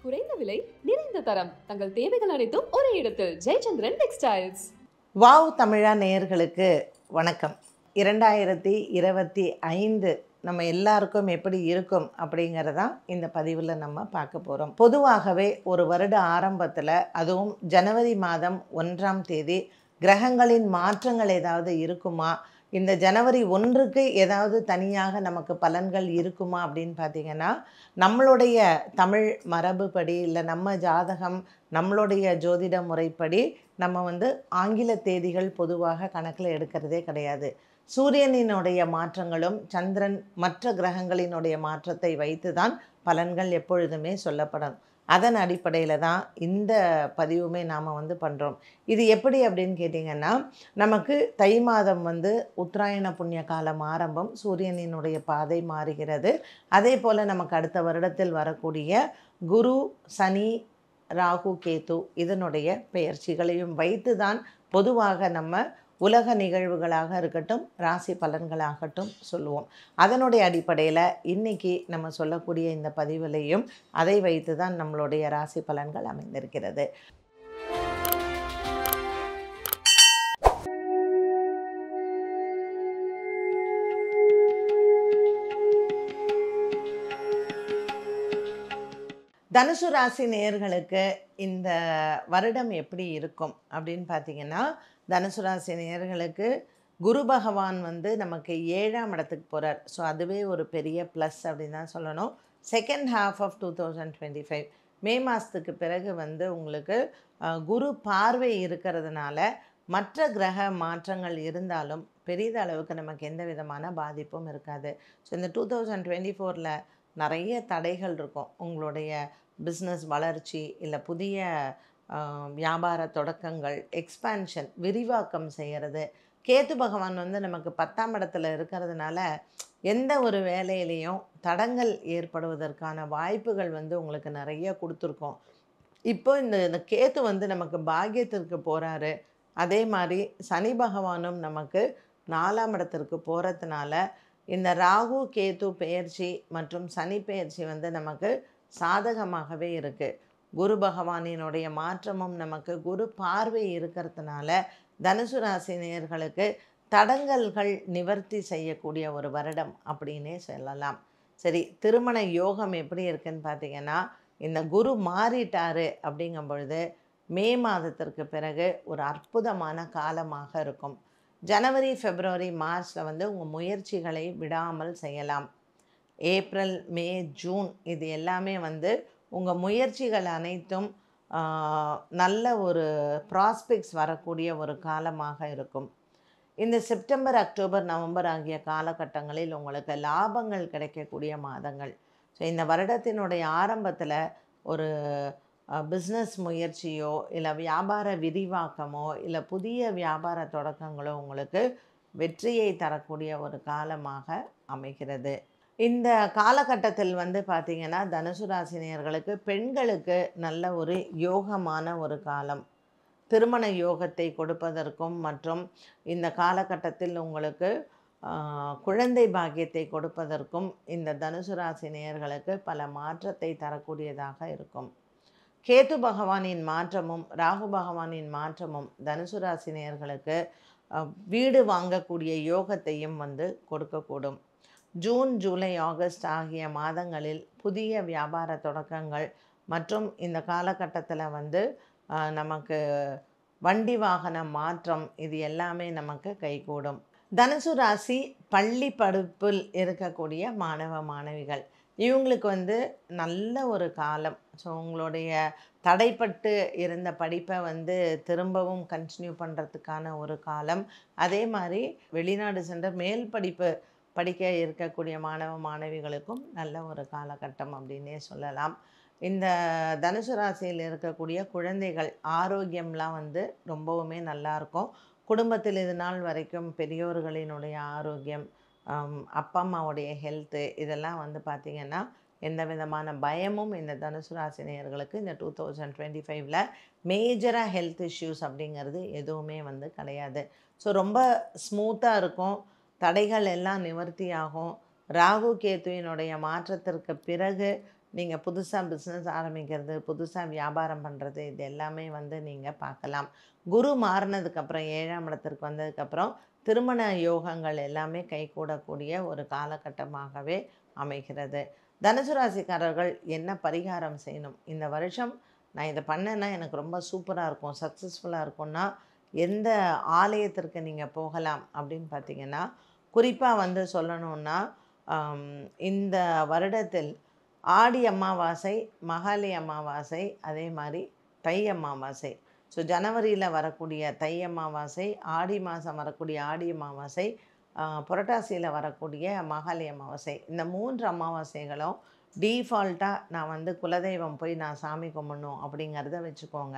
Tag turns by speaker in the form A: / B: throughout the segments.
A: குறைந்த விலை நிறைந்த தரம் தங்கள் தேவைகள் அனைத்தும் ஒரே இடத்தில் ஜெயச்சந்திரன் டெக்ஸ்டைல்ஸ்.
B: வாவ் தமிழா நேயர்களுக்கு வணக்கம். 2025 நம்ம எல்லாருக்கும் எப்படி இருக்கும் அப்படிங்கிறதான் இந்த பதிவில் நம்ம பார்க்க போகிறோம். பொதுவாகவே ஒரு வருட ஆரம்பத்தில், அதுவும் ஜனவரி மாதம் 1ஆம் தேதி கிரகங்களின் மாற்றங்கள் ஏதாவது இருக்குமா, இந்த ஜனவரி 1க்கு ஏதாவது தனியாக நமக்கு பலன்கள் இருக்குமா அப்படின்னு பார்த்திங்கன்னா, நம்மளுடைய தமிழ் மரபுப்படி இல்லை நம்ம ஜாதகம் நம்மளுடைய ஜோதிட முறைப்படி நம்ம ஆங்கில தேதிகள் பொதுவாக கணக்கில் எடுக்கிறதே கிடையாது. சூரியனினுடைய மாற்றங்களும் சந்திரன் மற்ற கிரகங்களினுடைய மாற்றத்தை வைத்து தான் பலன்கள் எப்பொழுதுமே சொல்லப்படும். அதன் அடிப்படையில் தான் இந்த பதிவுமே நாம் பண்ணுறோம். இது எப்படி அப்படின்னு கேட்டிங்கன்னா, நமக்கு தை மாதம் உத்தராயண புண்ணிய காலம் ஆரம்பம், சூரியனினுடைய பாதை மாறுகிறது. அதே போல் நமக்கு அடுத்த வருடத்தில் வரக்கூடிய குரு, சனி, ராகு, கேது இதனுடைய பெயர்ச்சிகளையும் வைத்து தான் பொதுவாக நம்ம உலக நிகழ்வுகளாக இருக்கட்டும், ராசி பலன்களாகட்டும் சொல்லுவோம். அதனுடைய அடிப்படையில் இன்றைக்கி நம்ம சொல்லக்கூடிய இந்த பதிவிலையும் அதை வைத்து தான் நம்மளுடைய ராசி பலன்கள் அமைந்திருக்கிறது. தனுசு ராசி நேயர்களுக்கு இந்த வருடம் எப்படி இருக்கும் அப்படின்னு பார்த்திங்கன்னா, தனுசு ராசி நேயர்களுக்கு குரு பகவான் நமக்கு 7ஆம் இடத்துக்கு போகிறார். ஸோ அதுவே ஒரு பெரிய ப்ளஸ் அப்படின்னு தான் சொல்லணும். செகண்ட் ஹாஃப் ஆஃப் 2025 மே மாதத்துக்கு பிறகு உங்களுக்கு குரு பார்வை இருக்கிறதுனால மற்ற கிரக மாற்றங்கள் இருந்தாலும் பெரிதளவுக்கு நமக்கு எந்த விதமான பாதிப்பும் இருக்காது. ஸோ இந்த 2024 நிறைய தடைகள் இருக்கும். உங்களுடைய பிஸ்னஸ் வளர்ச்சி இல்லை புதிய வியாபார தொடக்கங்கள், எக்ஸ்பான்ஷன், விரிவாக்கம் செய்கிறது. கேது பகவான் நமக்கு 10ஆம் இடத்துல இருக்கிறதுனால எந்த ஒரு வேலையிலையும் தடங்கள் ஏற்படுவதற்கான வாய்ப்புகள் உங்களுக்கு நிறைய கொடுத்துருக்கோம். இப்போ இந்த கேது நமக்கு பாக்கியத்திற்கு போகிறாரு. அதே மாதிரி சனி பகவானும் நமக்கு 4ஆம் இடத்திற்கு போகிறதுனால இந்த ராகு கேது பெயர்ச்சி மற்றும் சனி பெயர்ச்சி நமக்கு சாதகமாகவே இருக்குது. குரு பகவானினுடைய மாற்றமும் நமக்கு குரு பார்வை இருக்கிறதுனால தனுசு ராசி நேயர்களுக்கு தடங்கல்கள் நிவர்த்தி செய்யக்கூடிய ஒரு வருடம் அப்படின்னே சொல்லலாம். சரி, திருமண யோகம் எப்படி இருக்குன்னு பார்த்திங்கன்னா, இந்த குரு மாறிட்டாரு அப்படிங்கும் பொழுது மே மாதத்திற்கு பிறகு ஒரு அற்புதமான காலமாக இருக்கும். ஜனவரி, பிப்ரவரி, மார்ச்சில் உங்கள் முயற்சிகளை விடாமல் செய்யலாம். ஏப்ரல், மே, ஜூன் இது எல்லாமே உங்கள் முயற்சிகள் அனைத்தும் நல்ல ஒரு ப்ராஸ்பெக்ட்ஸ் வரக்கூடிய ஒரு காலமாக இருக்கும். இந்த செப்டம்பர், அக்டோபர், நவம்பர் ஆகிய காலகட்டங்களில் உங்களுக்கு லாபங்கள் கிடைக்கக்கூடிய மாதங்கள். ஸோ இந்த வருடத்தினுடைய ஆரம்பத்தில் ஒரு பிஸ்னஸ் முயற்சியோ இல்லை வியாபார விரிவாக்கமோ இல்லை புதிய வியாபார தொடக்கங்களோ உங்களுக்கு வெற்றியை தரக்கூடிய ஒரு காலமாக அமைகிறது. இந்த காலகட்டத்தில் பார்த்திங்கன்னா, தனுசு ராசினியர்களுக்கு பெண்களுக்கு நல்ல ஒரு யோகமான ஒரு காலம். திருமண யோகத்தை கொடுப்பதற்கும் மற்றும் இந்த காலகட்டத்தில் உங்களுக்கு குழந்தை பாக்கியத்தை கொடுப்பதற்கும் இந்த தனுசு ராசி நேயர்களுக்கு பல மாற்றத்தை தரக்கூடியதாக இருக்கும். கேது பகவானின் மாற்றமும் ராகு பகவானின் மாற்றமும் தனுசு ராசி நேயர்களுக்கு வீடு வாங்கக்கூடிய யோகத்தையும் கொடுக்கக்கூடும். ஜூன், ஜூலை, ஆகஸ்ட் ஆகிய மாதங்களில் புதிய வியாபார தொடக்கங்கள் மற்றும் இந்த காலகட்டத்தில் நமக்கு வண்டி வாகன மாற்றம் இது எல்லாமே நமக்கு கைகூடும். தனுசு ராசி பள்ளி படிப்பில் இருக்கக்கூடிய மாணவ மாணவிகள் இவங்களுக்கு நல்ல ஒரு காலம். ஸோ உங்களுடைய தடைப்பட்டு இருந்த படிப்பை திரும்பவும் கண்டினியூ பண்ணுறதுக்கான ஒரு காலம். அதே மாதிரி வெளிநாடு சென்ற மேல் படிப்பு படிக்க இருக்கக்கூடிய மாணவ மாணவிகளுக்கும் நல்ல ஒரு காலகட்டம் அப்படின்னே சொல்லலாம். இந்த தனுசு ராசியில் இருக்கக்கூடிய குழந்தைகள் ஆரோக்கியம்லாம் ரொம்பவுமே நல்லாயிருக்கும். குடும்பத்தில் இது நாள் வரைக்கும் பெரியோர்களினுடைய ஆரோக்கியம், அப்பா அம்மாவுடைய ஹெல்த்து இதெல்லாம் பார்த்திங்கன்னா எந்த விதமான பயமும் இந்த தனுசு ராசி நேயர்களுக்கு இந்த 2025 மேஜராக ஹெல்த் இஷ்யூஸ் அப்படிங்கிறது எதுவுமே கிடையாது. ஸோ ரொம்ப ஸ்மூத்தாக இருக்கும். தடைகள் எல்லாம் நிவர்த்தி ஆகும். ராகு கேத்துவினுடைய மாற்றத்திற்கு பிறகு நீங்கள் புதுசாக பிஸ்னஸ் ஆரம்பிக்கிறது, புதுசாக வியாபாரம் பண்ணுறது, இது எல்லாமே வந்து நீங்கள் பார்க்கலாம். குரு மாறினதுக்கப்புறம் 7ஆம் இடத்திற்கு வந்ததுக்கப்புறம் திருமண யோகங்கள் எல்லாமே கைகூடக்கூடிய ஒரு காலகட்டமாகவே அமைகிறது. தனுசு ராசிக்காரர்கள் என்ன பரிகாரம் செய்யணும்? இந்த வருஷம் நான் இதை பண்ணேன்னா எனக்கு ரொம்ப சூப்பராக இருக்கும், சக்ஸஸ்ஃபுல்லாக இருக்கும்னா எந்த ஆலயத்திற்கு நீங்கள் போகலாம் அப்படின்னு பார்த்தீங்கன்னா, குறிப்பாக வந்து சொல்லணுன்னா இந்த வருடத்தில் ஆடி அமாவாசை, மகாலி அமாவாசை, அதே மாதிரி தை அமாவாசை. ஸோ ஜனவரியில் வரக்கூடிய தை அமாவாசை, ஆடி மாதம் வரக்கூடிய ஆடி அமாவாசை, புரட்டாசியில் வரக்கூடிய மகாலி அமாவாசை. இந்த 3 அமாவாசைகளும் டீஃபால்ட்டாக நான் வந்து குலதெய்வம் போய் நான் சாமி கும்பிடணும் அப்படிங்கிறத வச்சுக்கோங்க.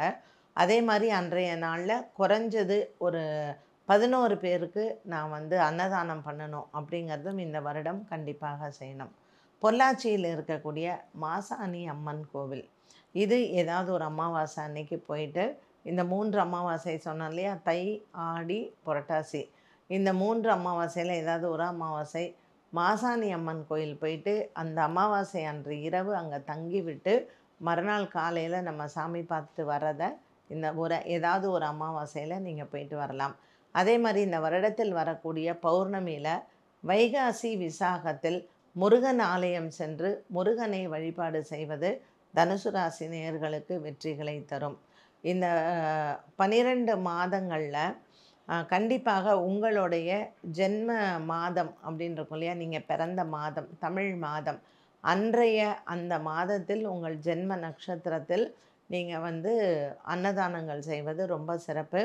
B: அதே மாதிரி அன்றைய நாளில் குறைஞ்சது ஒரு 11 பேருக்கு நான் வந்து அன்னதானம் பண்ணணும் அப்படிங்கிறதும் இந்த வருடம் கண்டிப்பாக செய்யணும். பொள்ளாச்சியில் இருக்கக்கூடிய மாசாணி அம்மன் கோவில், இது ஏதாவது ஒரு அமாவாசை அன்னைக்கு போயிட்டு இந்த 3 அமாவாசை சொன்னோம் இல்லையா, தை, ஆடி, புரட்டாசி, இந்த 3 அமாவாசையில் ஏதாவது ஒரு அமாவாசை மாசாணி அம்மன் கோயில் போயிட்டு அந்த அமாவாசை அன்று இரவு அங்கே தங்கி விட்டு மறுநாள் காலையில் நம்ம சாமி பார்த்து வர்றதை இந்த ஏதாவது ஒரு அமாவாசையில் நீங்கள் போயிட்டு வரலாம். அதே மாதிரி இந்த வருடத்தில் வரக்கூடிய பௌர்ணமியில் வைகாசி விசாகத்தில் முருகன் ஆலயம் சென்று முருகனை வழிபாடு செய்வது தனுசு ராசி நேயர்களுக்கு வெற்றிகளை தரும். இந்த 12 மாதங்களில் கண்டிப்பாக உங்களுடைய ஜென்ம மாதம் அப்படின்னு இருக்கும் இல்லையா, நீங்கள் பிறந்த மாதம், தமிழ் மாதம், அன்றைய அந்த மாதத்தில் உங்கள் ஜென்ம நட்சத்திரத்தில் நீங்கள் வந்து அன்னதானங்கள் செய்வது ரொம்ப சிறப்பு.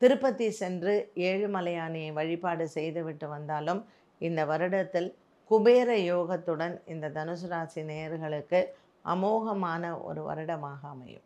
B: திருப்பதி சென்று ஏழுமலையானை வழிபாடு செய்துவிட்டு வந்தாலும் இந்த வருடத்தில் குபேர யோகத்துடன் இந்த தனுசு ராசி நேயர்களுக்கு அமோகமான ஒரு வருடமாக அமையும்.